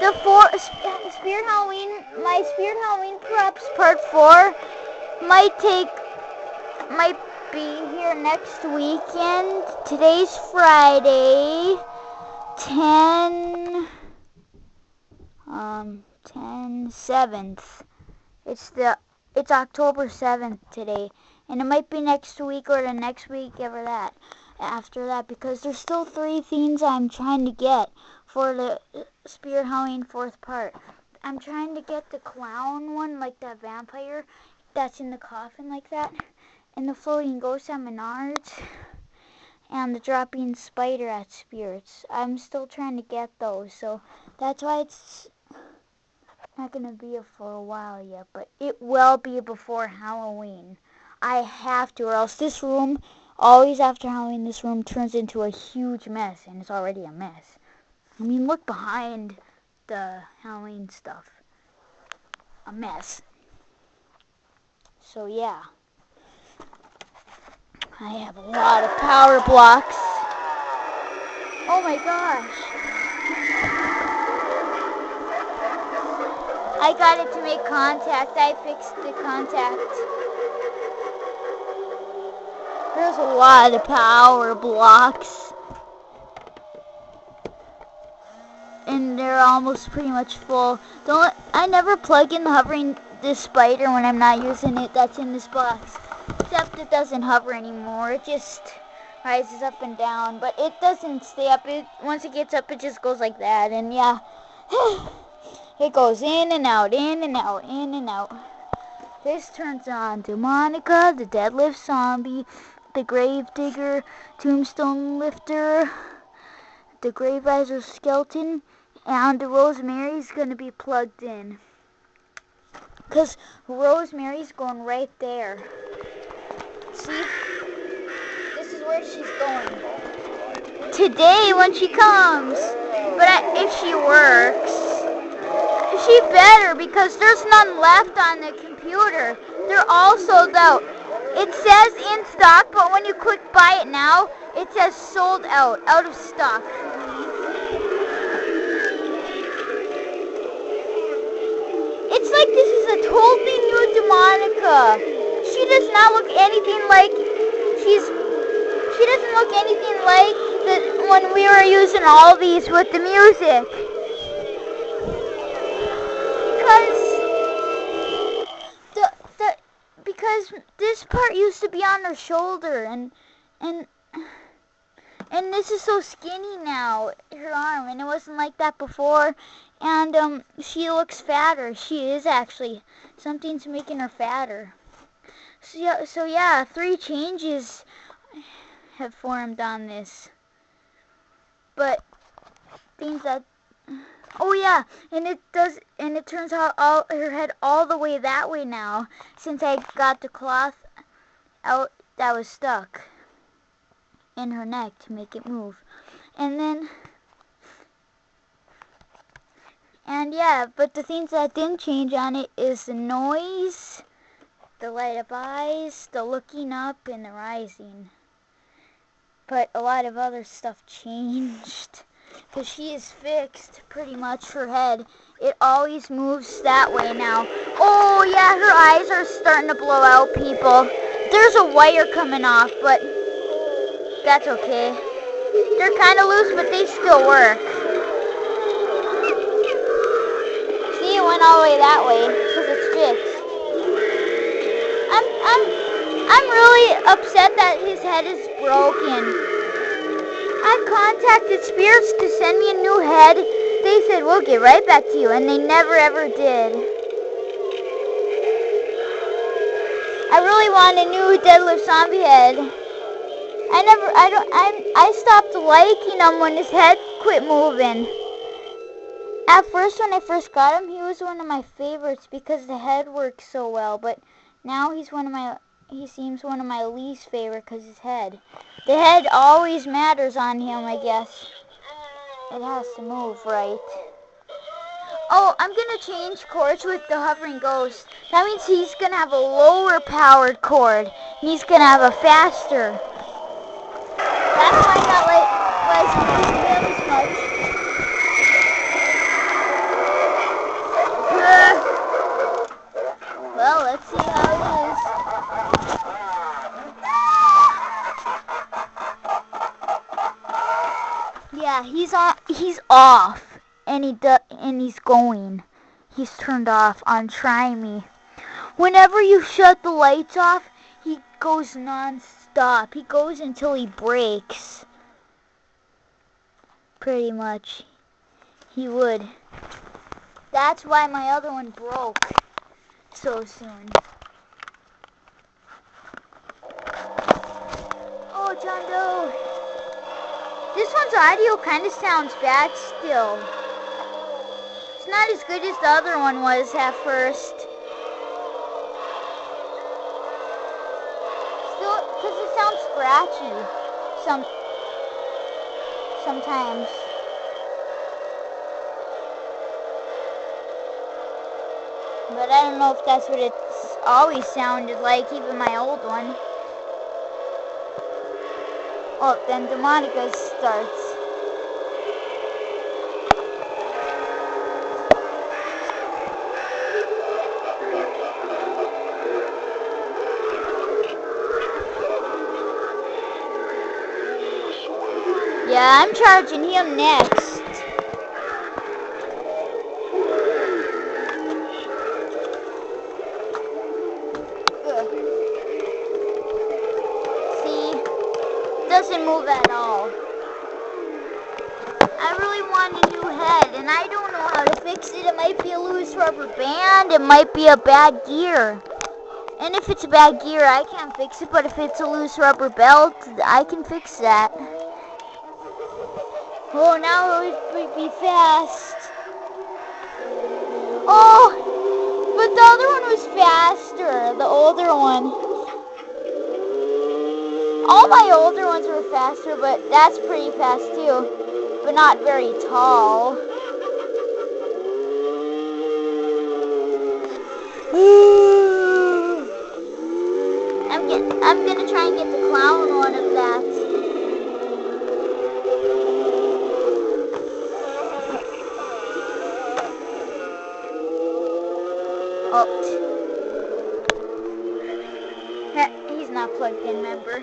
Spirit Halloween, my Spirit Halloween Props Part 4 might be here next weekend. Today's Friday, 7th. It's October 7th today, and it might be next week or the next week after that, because there's still 3 themes I'm trying to get for the Spirit Halloween 4th part. I'm trying to get the clown one, like that vampire that's in the coffin like that, and the floating ghost at Menards, and the dropping spider at Spirits. I'm still trying to get those, so that's why it's not going to be for a while yet, but it will be before Halloween. I have to, or else this room, always after Halloween, this room turns into a huge mess, and it's already a mess. I mean, look behind the Halloween stuff. A mess. So, yeah. I have a lot of power blocks. Oh my gosh. I got it to make contact. I fixed the contact. There's a lot of power blocks. And they're almost pretty much full. I never plug in this spider when I'm not using it. That's in this box. Except it doesn't hover anymore. It just rises up and down. But it doesn't stay up. Once it gets up, it just goes like that. And yeah. It goes in and out, in and out, in and out. This turns on Demonica, the Deadlift Zombie, the Gravedigger, Tombstone Lifter, the Graveriser Skeleton, and the Rosemary's going to be plugged in. Because Rosemary's going right there. See? This is where she's going. Today when she comes. But if she works. She better, because there's none left on the computer. They're all sold out. It says in stock, but when you click buy it now, it says sold out of stock. It's like this is a totally new Demonica. She does not look anything like she doesn't look anything like when we were using all these with the music. Because this part used to be on her shoulder, and this is so skinny now, her arm, and it wasn't like that before, and she looks fatter. She is actually. Something's making her fatter. So yeah, 3 changes have formed on this. But things that... Oh yeah, and it turns out her head all the way that way now, since I got the cloth out that was stuck in her neck to make it move. And yeah, but the things that didn't change on it is the noise, the light up eyes, the looking up, and the rising. But a lot of other stuff changed. Because she is fixed, pretty much, her head. It always moves that way now. Oh, yeah, her eyes are starting to blow out, people. There's a wire coming off, but that's okay. They're kind of loose, but they still work. See, it went all the way that way, because it's fixed. I'm really upset that his head is broken. I've contacted Spirits to send me a new head. They said, we'll get right back to you, and they never ever did. I really want a new Deadlift Zombie head. I stopped liking him when his head quit moving. At first, when I first got him, he was one of my favorites because the head works so well, but now he seems one of my least favorite because his head. The head always matters on him, I guess. It has to move right. Oh, I'm going to change chords with the hovering ghost. That means he's going to have a lower powered chord. He's going to have a faster. That's why I not like using him as much. Yeah, he's on. He's off, and he's going. He's turned off on Try Me. Whenever you shut the lights off, he goes non-stop. He goes until he breaks. Pretty much, he would. That's why my other one broke so soon. Oh, John Doe. This one's audio kind of sounds bad still. It's not as good as the other one was at first. Still, because it sounds scratchy sometimes. But I don't know if that's what it's always sounded like, even my old one. Oh, then Demonica starts. Yeah, I'm charging him next. Ugh. See? Doesn't move at all. I really want a new head, and I don't know how to fix it. It might be a loose rubber band. It might be a bad gear. And if it's a bad gear, I can't fix it. But if it's a loose rubber belt, I can fix that. Oh, now it would be fast. Oh, but the other one was faster. The older one. All my older ones were faster, but that's pretty fast too. But not very tall. I'm gonna try and get the clown one of that. Oh. He's not plugged in, remember?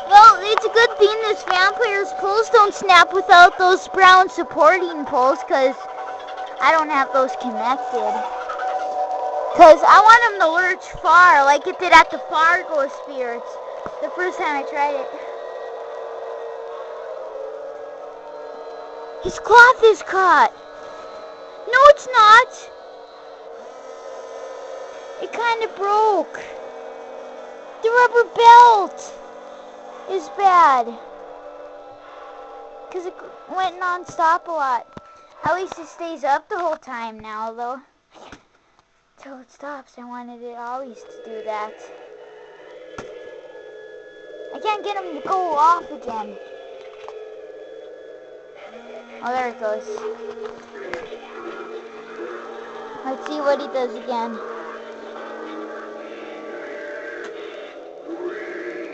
Well, it's a good thing this vampire's poles don't snap without those brown supporting poles, because I don't have those connected. Because I want him to lurch far, like it did at the Fargo Spirits, the first time I tried it. His cloth is caught. No, it's not. It kind of broke. The rubber belt is bad. Because it went non-stop a lot. At least it stays up the whole time now, though. Till it stops. I wanted it always to do that. I can't get him to go off again. Oh, there it goes. Let's see what he does again.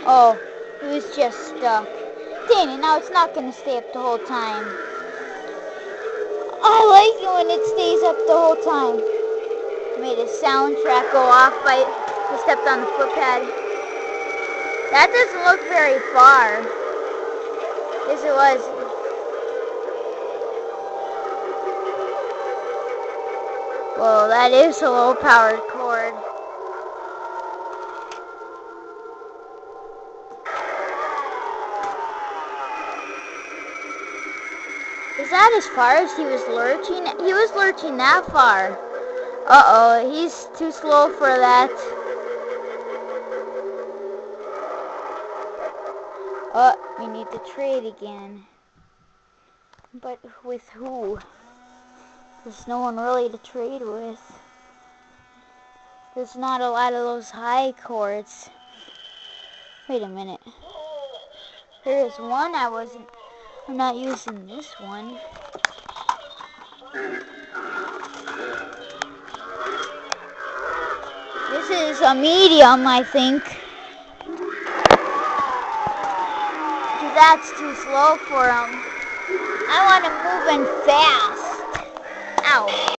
Oh, he was just stuck. Dang it, now it's not going to stay up the whole time. I like it when it stays up the whole time. Made his soundtrack go off by I stepped on the footpad. That doesn't look very far. Yes, it was. Whoa, that is a low-powered cord. Is that as far as he was lurching? He was lurching that far. Uh-oh, he's too slow for that. Oh, we need to trade again. But with who? There's no one really to trade with. There's not a lot of those high cords. Wait a minute. There is one I'm not using this one. This is a medium, I think. That's too slow for him. I want him moving fast. Ow.